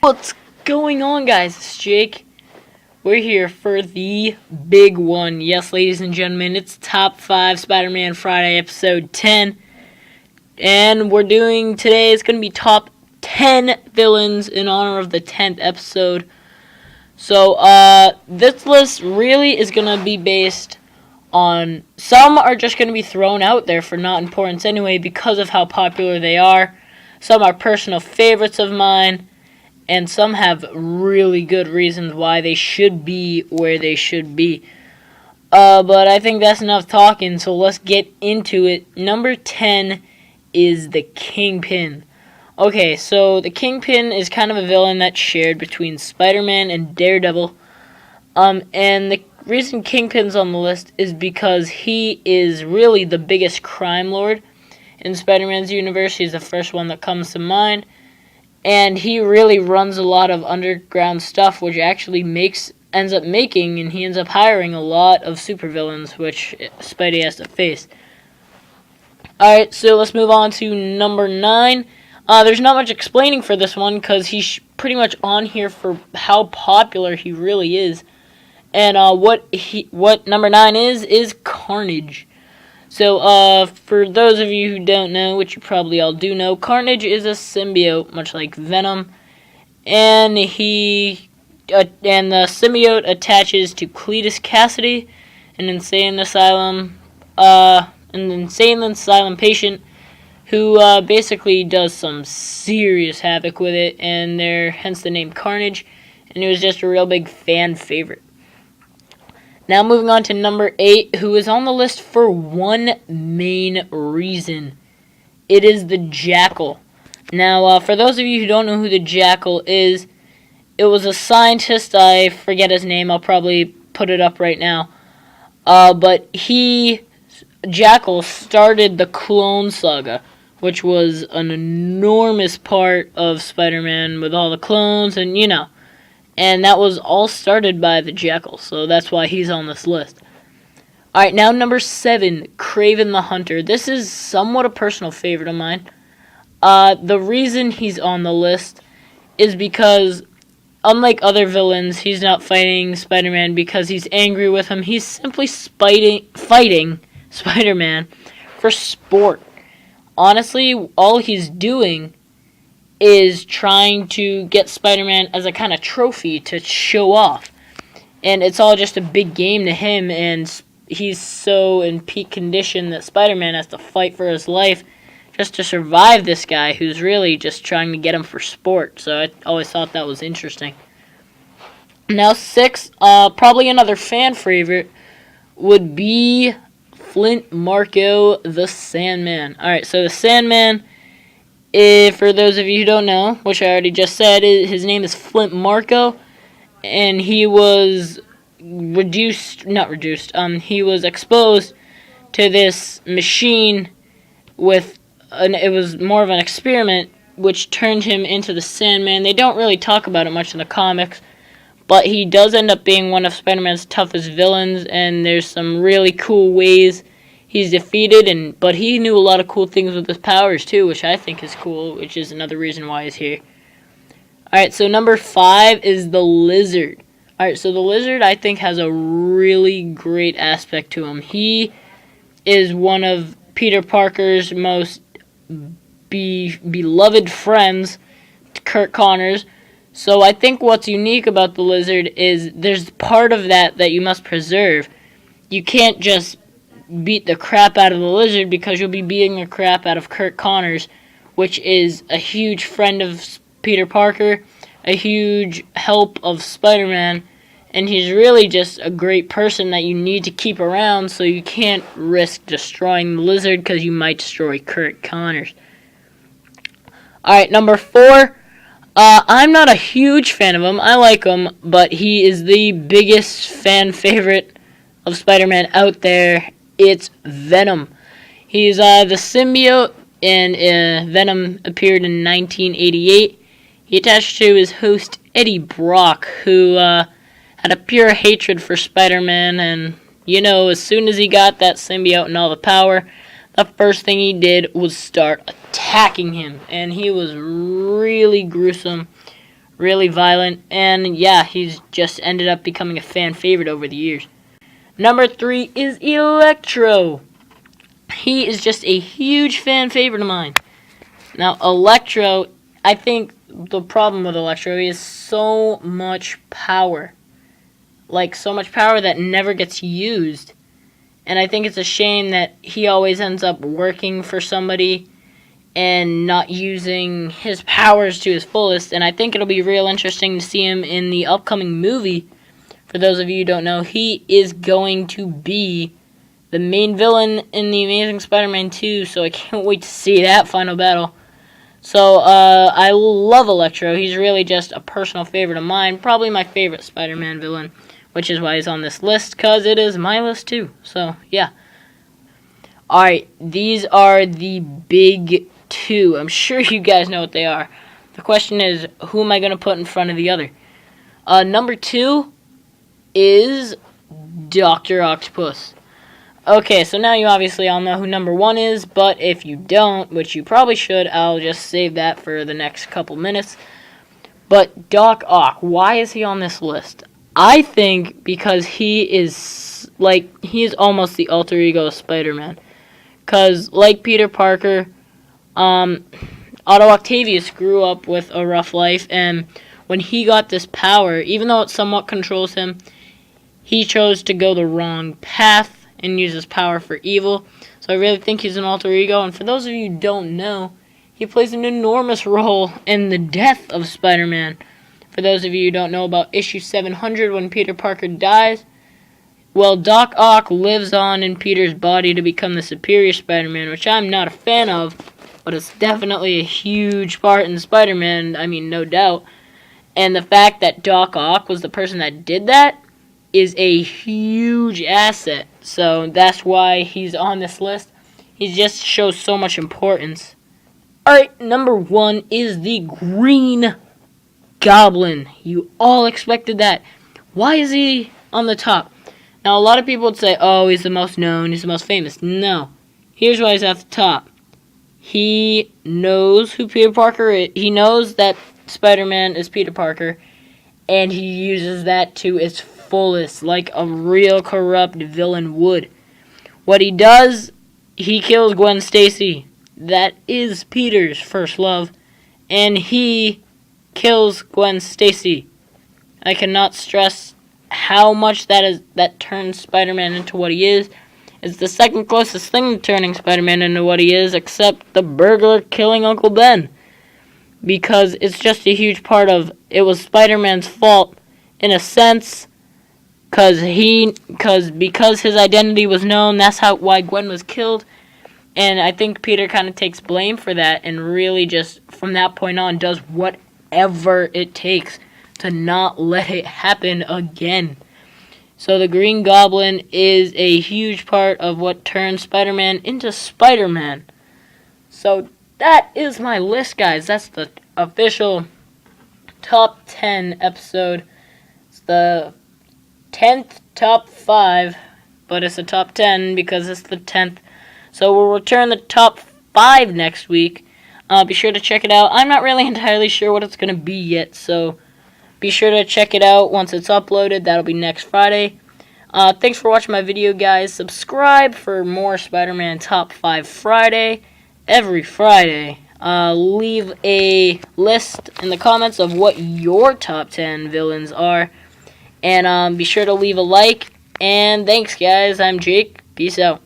What's going on, guys? It's Jake. We're here for the big one. Yes, ladies and gentlemen, it's Top 5 Spider-Man Friday, episode 10. And we're doing today, it's going to be top 10 villains in honor of the 10th episode. So, this list really is going to be based on, some are just going to be thrown out there for not importance anyway because of how popular they are. Some are personal favorites of mine. And some have really good reasons why they should be where they should be. But I think that's enough talking, so let's get into it. Number 10 is the Kingpin. Okay, so the Kingpin is kind of a villain that's shared between Spider-Man and Daredevil. And the reason Kingpin's on the list is because he is really the biggest crime lord in Spider-Man's universe. He's the first one that comes to mind. And he really runs a lot of underground stuff, which actually ends up making, and he ends up hiring a lot of supervillains, which Spidey has to face. Alright, so let's move on to number 9. There's not much explaining for this one, because he's pretty much on here for how popular he really is. And what number 9 is Carnage. So, for those of you who don't know, which you probably all do know, Carnage is a symbiote, much like Venom, and the symbiote attaches to Cletus Cassidy, an insane asylum patient who basically does some serious havoc with it, and hence the name Carnage, and it was just a real big fan favorite. Now moving on to number 8, who is on the list for one main reason. It is the Jackal. Now, for those of you who don't know who the Jackal is, it was a scientist, I forget his name, I'll probably put it up right now. But Jackal started the Clone Saga, which was an enormous part of Spider-Man with all the clones and, and that was all started by the Jackal, so that's why he's on this list. Alright, now number 7, Kraven the Hunter. This is somewhat a personal favorite of mine. The reason he's on the list is because, unlike other villains, he's not fighting Spider-Man because he's angry with him. He's simply fighting Spider-Man for sport. Honestly, all he's doing is trying to get Spider-Man as a kind of trophy to show off. And it's all just a big game to him, and he's so in peak condition that Spider-Man has to fight for his life just to survive this guy who's really just trying to get him for sport. So I always thought that was interesting. Now 6, probably another fan favorite, would be Flint Marko the Sandman. Alright, so the Sandman, for those of you who don't know, which I already just said, his name is Flint Marko, and he was he was exposed to this machine it was more of an experiment, which turned him into the Sandman. They don't really talk about it much in the comics, but he does end up being one of Spider-Man's toughest villains, and there's some really cool ways he's defeated, but he knew a lot of cool things with his powers too, which I think is cool, which is another reason why he's here. Alright, so number 5 is the Lizard. Alright, so the Lizard I think has a really great aspect to him. He is one of Peter Parker's most beloved friends, Kurt Connors. So I think what's unique about the Lizard is there's part of that you must preserve. You can't just beat the crap out of the Lizard because you'll be beating the crap out of Kurt Connors, which is a huge friend of Peter Parker, a huge help of Spider-Man, and he's really just a great person that you need to keep around, so you can't risk destroying the Lizard because you might destroy Kurt Connors. Alright, number 4, I'm not a huge fan of him. I like him, but he is the biggest fan favorite of Spider-Man out there. It's Venom. He's the symbiote, and Venom appeared in 1988. He attached to his host, Eddie Brock, who had a pure hatred for Spider-Man, and, as soon as he got that symbiote and all the power, the first thing he did was start attacking him, and he was really gruesome, really violent, and yeah, he's just ended up becoming a fan favorite over the years. Number 3 is Electro. He is just a huge fan favorite of mine. Now, Electro, I think the problem with Electro is so much power. Like, so much power that never gets used. And I think it's a shame that he always ends up working for somebody and not using his powers to his fullest. And I think it'll be real interesting to see him in the upcoming movie. For those of you who don't know, he is going to be the main villain in the Amazing Spider-Man 2, so I can't wait to see that final battle. So, I love Electro. He's really just a personal favorite of mine. Probably my favorite Spider-Man villain, which is why he's on this list, because it is my list too. So, yeah. Alright, these are the big 2. I'm sure you guys know what they are. The question is, who am I going to put in front of the other? Number 2 is Dr. Octopus. Okay, so now you obviously all know who number 1 is, but if you don't, which you probably should, I'll just save that for the next couple minutes. But Doc Ock, why is he on this list? I think because he is almost the alter ego of Spider-Man. Because, like Peter Parker, Otto Octavius grew up with a rough life, and when he got this power, even though it somewhat controls him, he chose to go the wrong path and use his power for evil. So I really think he's an alter ego. And for those of you who don't know, he plays an enormous role in the death of Spider-Man. For those of you who don't know about issue 700 when Peter Parker dies, well, Doc Ock lives on in Peter's body to become the superior Spider-Man, which I'm not a fan of, but it's definitely a huge part in Spider-Man, I mean, no doubt. And the fact that Doc Ock was the person that did that is a huge asset. So that's why he's on this list. He just shows so much importance. Alright, number 1 is the Green Goblin. You all expected that. Why is he on the top? Now, a lot of people would say, oh, he's the most known, he's the most famous. No. Here's why he's at the top. He knows who Peter Parker is. He knows that Spider-Man is Peter Parker, and he uses that to its fullest, like a real corrupt villain would. What he does, he kills Gwen Stacy. That is Peter's first love, and he kills Gwen Stacy. I cannot stress how much that turns Spider-Man into what he is. It's the second closest thing to turning Spider-Man into what he is, except the burglar killing Uncle Ben. Because it's just a huge part of, it was Spider-Man's fault, in a sense, because his identity was known, that's why Gwen was killed. And I think Peter kind of takes blame for that, and really just, from that point on, does whatever it takes to not let it happen again. So the Green Goblin is a huge part of what turns Spider-Man into Spider-Man. So that is my list, guys. That's the official top 10 episode. It's the 10th top 5, but it's a top 10 because it's the 10th. So we'll return the top 5 next week. Be sure to check it out. I'm not really entirely sure what it's going to be yet, so be sure to check it out once it's uploaded. That'll be next Friday. Thanks for watching my video, guys. Subscribe for more Spider-Man Top 5 Friday. Every Friday. Leave a list in the comments of what your top 10 villains are. And be sure to leave a like. And thanks, guys. I'm Jake. Peace out.